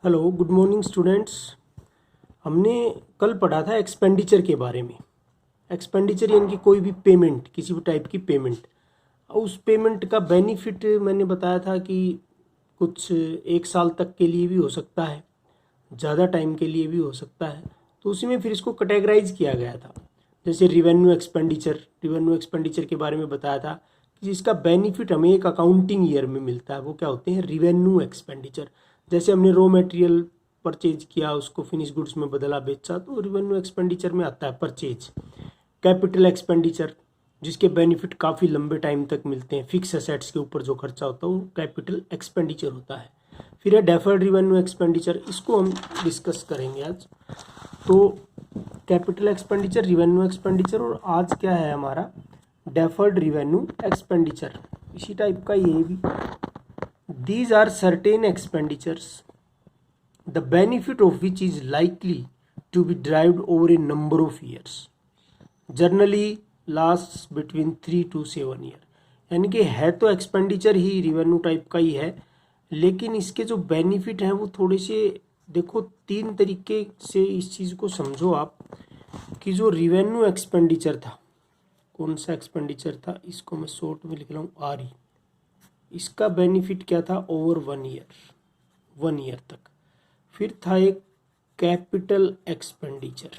Hello, good morning students. हमने कल पढ़ा था एक्सपेंडिचर के बारे में। एक्सपेंडिचर यानी कि कोई भी पेमेंट, किसी भी टाइप की पेमेंट। उस पेमेंट का बेनिफिट मैंने बताया था कि कुछ एक साल तक के लिए भी हो सकता है, ज़्यादा टाइम के लिए भी हो सकता है। तो उसी में फिर इसको कैटेगराइज किया गया था। जैसे रिवेन्यू एक्सपेंडिचर के बारे में बताया था कि जिसका बेनिफिट हमें एक अकाउंटिंग ईयर में मिलता है, वो क्या होते हैं, रिवेन्यू एक्सपेंडिचर। जैसे हमने रॉ मटेरियल परचेज किया, उसको फिनिश गुड्स में बदला, बेचा, तो रिवेन्यू एक्सपेंडिचर में आता है परचेज। कैपिटल एक्सपेंडिचर, जिसके बेनिफिट काफ़ी लंबे टाइम तक मिलते हैं, फिक्स एसेट्स के ऊपर जो खर्चा होता है वो कैपिटल एक्सपेंडिचर होता है। फिर है डेफर्ड रिवेन्यू एक्सपेंडिचर, इसको हम डिस्कस करेंगे आज। तो कैपिटल एक्सपेंडिचर, रिवेन्यू एक्सपेंडिचर, और आज क्या है हमारा, डेफर्ड रिवेन्यू एक्सपेंडिचर। इसी टाइप का ये भी। These are certain expenditures the benefit of which is likely to be derived over a number of years, generally lasts between 3 to 7 year। यानी कि है तो एक्सपेंडिचर ही रिवेन्यू टाइप का ही है, लेकिन इसके जो बेनिफिट हैं वो थोड़े से, देखो, तीन तरीके से इस चीज़ को समझो आप कि जो रिवेन्यू एक्सपेंडिचर था, कौन सा एक्सपेंडिचर था, इसको मैं शॉर्ट में लिख रहा हूँ आर ई। इसका बेनिफिट क्या था, ओवर 1 ईयर तक। फिर था एक कैपिटल एक्सपेंडिचर,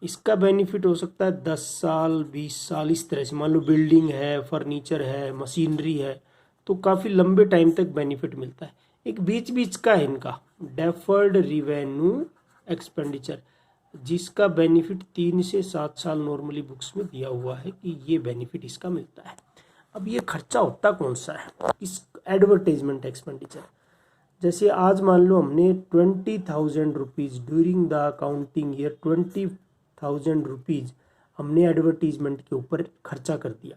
इसका बेनिफिट हो सकता है 10 साल 20 साल, इस तरह से। मान लो बिल्डिंग है, फर्नीचर है, मशीनरी है, तो काफ़ी लंबे टाइम तक बेनिफिट मिलता है। एक बीच बीच का है इनका, डेफर्ड रिवेन्यू एक्सपेंडिचर, जिसका बेनिफिट 3 से 7 साल नॉर्मली बुक्स में दिया हुआ है कि ये बेनिफिट इसका मिलता है। अब ये खर्चा होता कौन सा है, इस एडवर्टाइजमेंट एक्सपेंडिचर। जैसे आज मान लो हमने 20,000 rupees during the accounting year, 20,000 rupees हमने एडवर्टीजमेंट के ऊपर खर्चा कर दिया,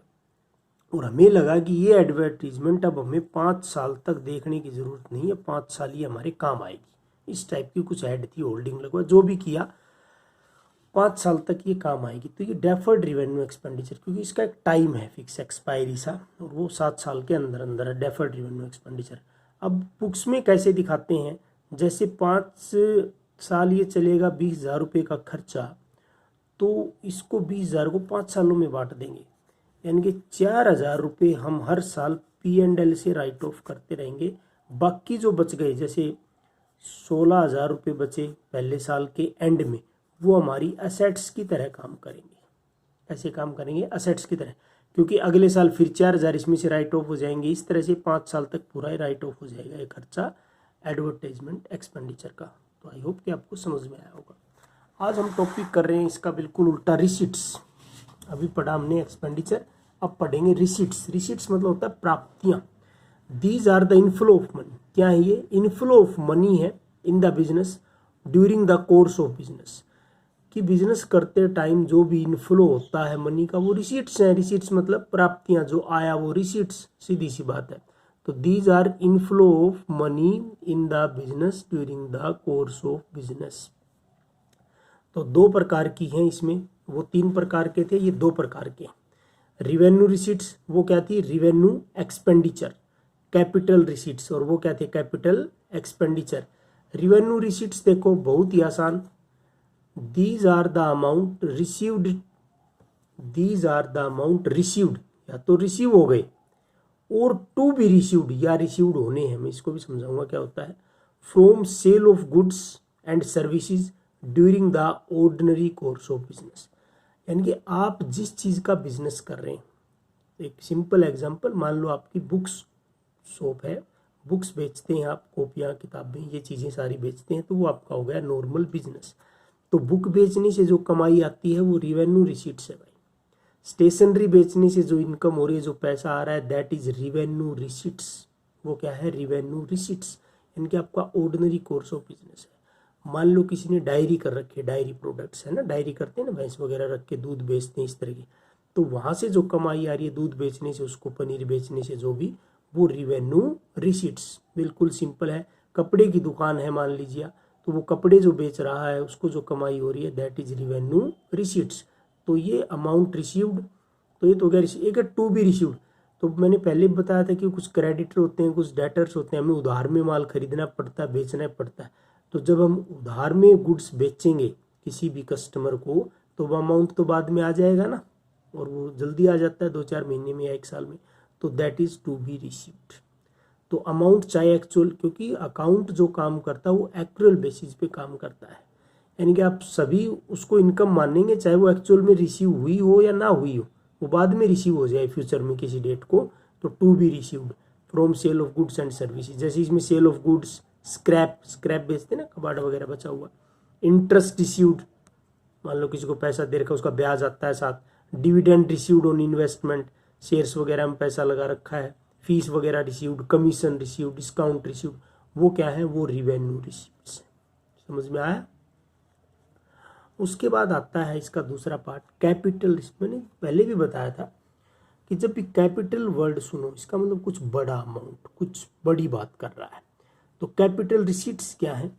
और हमें लगा कि ये एडवर्टीजमेंट अब हमें 5 साल तक देखने की ज़रूरत नहीं है, 5 साल ही हमारे काम आएगी। इस टाइप की कुछ ऐड थी, होल्डिंग लगवा, जो भी किया, 5 साल तक ये काम आएगी। तो ये डेफर्ड रिवेन्यू एक्सपेंडिचर, क्योंकि इसका एक टाइम है फिक्स, एक्सपायरी सा, और वो 7 साल के अंदर अंदर है डेफर्ड रिवेन्यू एक्सपेंडिचर। अब बुक्स में कैसे दिखाते हैं, जैसे 5 साल ये चलेगा, 20,000 रुपये का खर्चा, तो इसको 20,000 को 5 सालों में बांट देंगे, यानी कि 4,000 रुपये हम हर साल P&L से राइट ऑफ करते रहेंगे। बाकी जो बच गए, जैसे 16,000 रुपये बचे पहले साल के एंड में, वो हमारी असेट्स की तरह काम करेंगे। ऐसे काम करेंगे असेट्स की तरह, क्योंकि अगले साल फिर 4,000 इसमें से राइट ऑफ हो जाएंगे। इस तरह से 5 साल तक पूरा ही राइट ऑफ हो जाएगा ये खर्चा एडवर्टाइजमेंट एक्सपेंडिचर का। तो आई होप कि आपको समझ में आया होगा। आज हम टॉपिक कर रहे हैं इसका बिल्कुल उल्टा, रिसीट्स। अभी पढ़ा हमने एक्सपेंडिचर, अब पढ़ेंगे रिसीट्स। रिसीट्स मतलब होता है प्राप्तियाँ। These are the inflow of money. क्या है ये, इनफ्लो ऑफ मनी है in the business during the course of business, कि बिजनेस करते टाइम जो भी इनफ्लो होता है मनी का, वो रिसीट्स हैं। रिसीट्स मतलब प्राप्तियां, जो आया वो रिसीट्स, सीधी सी बात है। तो these are inflow of money in the business during the course of business. तो 2 प्रकार की हैं इसमें, वो 3 प्रकार के थे, ये 2 प्रकार के। रिवेन्यू रिसीट्स, वो क्या थी, रिवेन्यू एक्सपेंडिचर। कैपिटल रिसीट्स, और वो क्या थे, कैपिटल एक्सपेंडिचर। रिवेन्यू रिसीट्स देखो बहुत ही आसान, these are the amount received, these are the amount received, या तो रिसीव हो गए, और टू बी रिसीव्ड, या रिसीव्ड होने हैं। मैं इसको भी समझाऊंगा क्या होता है। From sale of goods and services during the ordinary course of business, यानी कि आप जिस चीज़ का बिजनेस कर रहे हैं। एक सिंपल एग्जांपल, मान लो आपकी बुक्स शॉप है, बुक्स बेचते हैं आप, कॉपियाँ किताबें ये चीज़ें सारी बेचते हैं, तो वो आपका हो गया नॉर्मल बिजनेस। तो बुक बेचने से जो कमाई आती है वो रिवेन्यू रिसीट्स है भाई। स्टेशनरी बेचने से जो इनकम हो रही है, जो पैसा आ रहा है, दैट इज रिवेन्यू रिसीट्स। वो क्या है, रिवेन्यू रिसीट्स, यानी कि आपका ऑर्डिनरी कोर्स ऑफ बिजनेस है। मान लो किसी ने डायरी कर रखी है, डायरी प्रोडक्ट्स है ना, डायरी करते हैं ना, भैंस वगैरह रख के दूध बेचते हैं, इस तरह की। तो वहाँ से जो कमाई आ रही है दूध बेचने से, उसको पनीर बेचने से, जो भी, वो रिवेन्यू रिसीट्स। बिल्कुल सिंपल है। कपड़े की दुकान है मान लीजिए, तो वो कपड़े जो बेच रहा है उसको जो कमाई हो रही है, दैट इज रिवेन्यू रिसीट्स। तो ये अमाउंट रिसीव्ड, तो ये तो गया। एक है टू बी रिसीव्ड, तो मैंने पहले भी बताया था कि कुछ क्रेडिटर होते हैं, कुछ डेटर्स होते हैं, हमें उधार में माल खरीदना पड़ता है, बेचना पड़ता है। तो जब हम उधार में गुड्स बेचेंगे किसी भी कस्टमर को, तो वो अमाउंट तो बाद में आ जाएगा ना, और वो जल्दी आ जाता है 2-4 महीने में या 1 साल में, तो that is to be received. तो अमाउंट चाहे एक्चुअल, क्योंकि अकाउंट जो काम करता है वो एक्चुअल बेसिस पे काम करता है, यानी कि आप सभी उसको इनकम मानेंगे चाहे वो एक्चुअल में रिसीव हुई हो या ना हुई हो, वो बाद में रिसीव हो जाए फ्यूचर में किसी डेट को, तो to be received from sale of goods and services. जैसे इसमें सेल ऑफ गुड्स, स्क्रैप बेचते हैं ना, कबाड़ वगैरह बचा हुआ, इंटरेस्ट रिसीव्ड, मान लो किसी को पैसा दे रखा है उसका ब्याज आता है साथ, dividend received on investment, shares वगैरह में पैसा लगा रखा है, फीस वगैरह received, commission received, discount received, वो क्या है, वो रिवेन्यू रिसीव्ड है। समझ में आया। उसके बाद आता है इसका दूसरा पार्ट, कैपिटल रिसीव्ड। मैंने पहले भी बताया था कि जब भी कैपिटल वर्ड सुनो, इसका मतलब कुछ बड़ा अमाउंट, कुछ बड़ी बात कर रहा है। तो कैपिटल रिसीट्स क्या है,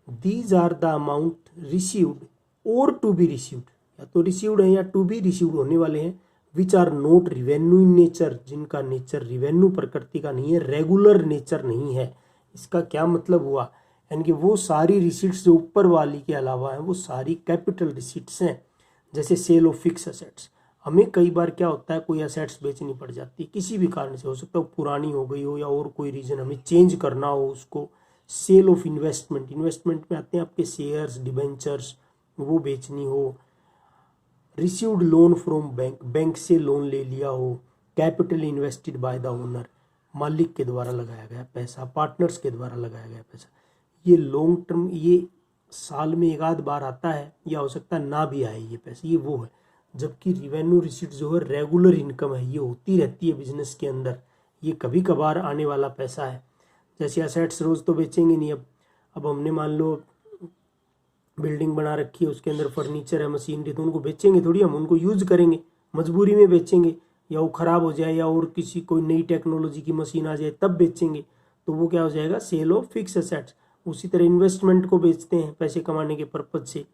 these are the amount received और टू बी रिसीव्ड, या तो रिसीव्ड है या टू बी रिसीव्ड होने वाले हैं, which are not revenue in nature, जिनका नेचर रिवेन्यू प्रकृति का नहीं है, रेगुलर नेचर नहीं है। इसका क्या मतलब हुआ, यानी कि वो सारी रिसीट्स जो ऊपर वाली के अलावा है वो सारी कैपिटल रिसीट्स हैं। जैसे सेल ऑफ फिक्स असेट्स, हमें कई बार क्या होता है, कोई असेट्स बेचनी पड़ जाती है किसी भी कारण से, हो सकता है पुरानी हो गई हो या और कोई रीजन हमें चेंज करना हो उसको। सेल ऑफ इन्वेस्टमेंट, इन्वेस्टमेंट में आते हैं आपके शेयर्स, डिबेंचर्स, वो बेचनी हो। Received loan from bank, bank से लोन ले लिया हो। Capital invested by the owner, मालिक के द्वारा लगाया गया पैसा, पार्टनर्स के द्वारा लगाया गया पैसा। ये लॉन्ग टर्म, ये साल में एक आध बार आता है, या हो सकता है ना भी आए ये पैसे, ये वो है। जबकि रिवेन्यू रिसीट जो है रेगुलर इनकम है, ये होती रहती है बिजनेस के अंदर, ये कभी कभार आने वाला पैसा है। जैसे असेट्स रोज तो बेचेंगे नहीं, अब हमने मान लो बिल्डिंग बना रखी है, उसके अंदर फर्नीचर है, मशीनरी, तो उनको बेचेंगे थोड़ी, हम उनको यूज करेंगे, मजबूरी में बेचेंगे, या वो खराब हो जाए या और किसी कोई नई टेक्नोलॉजी की मशीन आ जाए तब बेचेंगे, तो वो क्या हो जाएगा, सेल ऑफ फिक्स असेट्स। उसी तरह इन्वेस्टमेंट को बेचते हैं पैसे कमाने के पर्पज से,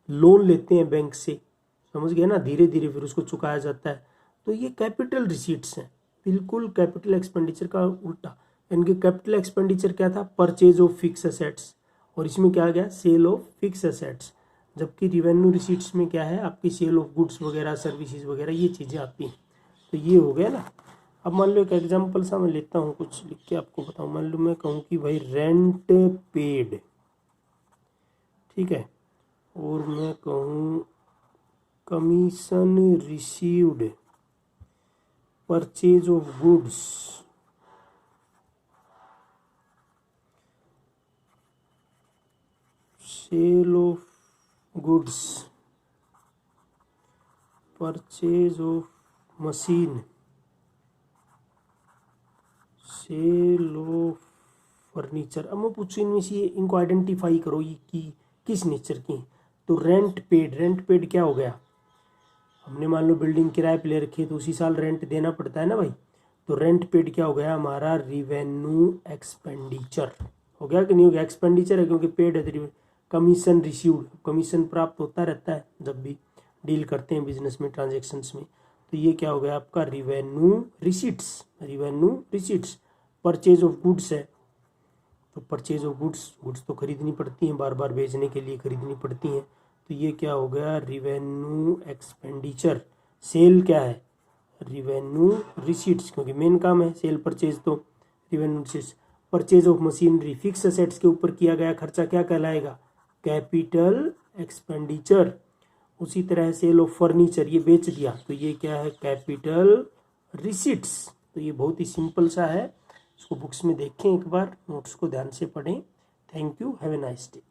लोन लेते हैं बैंक से, समझ गए ना, धीरे धीरे फिर उसको चुकाया जाता है। तो ये कैपिटल रिसीट्स हैं, बिल्कुल कैपिटल एक्सपेंडिचर का उल्टा। इनके कैपिटल एक्सपेंडिचर क्या था, परचेज ऑफ फिक्स असेट्स, और इसमें क्या गया, सेल ऑफ फिक्स असेट्स। जबकि रिवेन्यू रिसीट्स में क्या है, आपकी सेल ऑफ गुड्स वगैरह, सर्विसेज वगैरह, ये चीज़ें आती हैं। तो ये हो गया ना। अब मान लो एक एग्जांपल सा मैं लेता हूँ, कुछ लिख के आपको बताऊँ। मान लो मैं कहूँ कि भाई रेंट पेड, ठीक है, और मैं कहूँ commission received, purchase of goods, sale of goods, purchase of machine, sale of furniture. अब मैं पूछूँ इनमें से इनको आइडेंटिफाई करो ये कि किस नेचर की। तो रेंट पेड, रेंट पेड क्या हो गया, हमने मान लो बिल्डिंग किराए पे ले रखी है तो उसी साल रेंट देना पड़ता है ना भाई। तो रेंट पेड क्या हो गया हमारा, रिवेन्यू एक्सपेंडिचर हो गया कि नहीं हो गया, एक्सपेंडिचर है क्योंकि पेड है। कमीशन रिसीव्ड, कमीशन प्राप्त होता रहता है जब भी डील करते हैं बिजनेस में, ट्रांजेक्शन्स में। तो ये क्या हो गया आपका, revenue receipts, revenue receipts. Purchase of goods है, तो परचेज ऑफ गुड्स, गुड्स तो खरीदनी पड़ती हैं, बार बार बेचने के लिए खरीदनी पड़ती हैं, तो ये क्या हो गया, रिवेन्यू एक्सपेंडिचर। सेल क्या है, रिवेन्यू रिसीट्स, क्योंकि मेन काम है सेल परचेज, तो revenue receipts. Purchase of machinery, fix assets के ऊपर किया गया खर्चा क्या कहलाएगा, कैपिटल एक्सपेंडिचर। उसी तरह सेल ऑफ फर्नीचर, ये बेच दिया तो ये क्या है, कैपिटल रिसीट्स। तो ये बहुत ही सिंपल सा है, इसको बुक्स में देखें एक बार, नोट्स को ध्यान से पढ़ें। Thank you, have a nice day.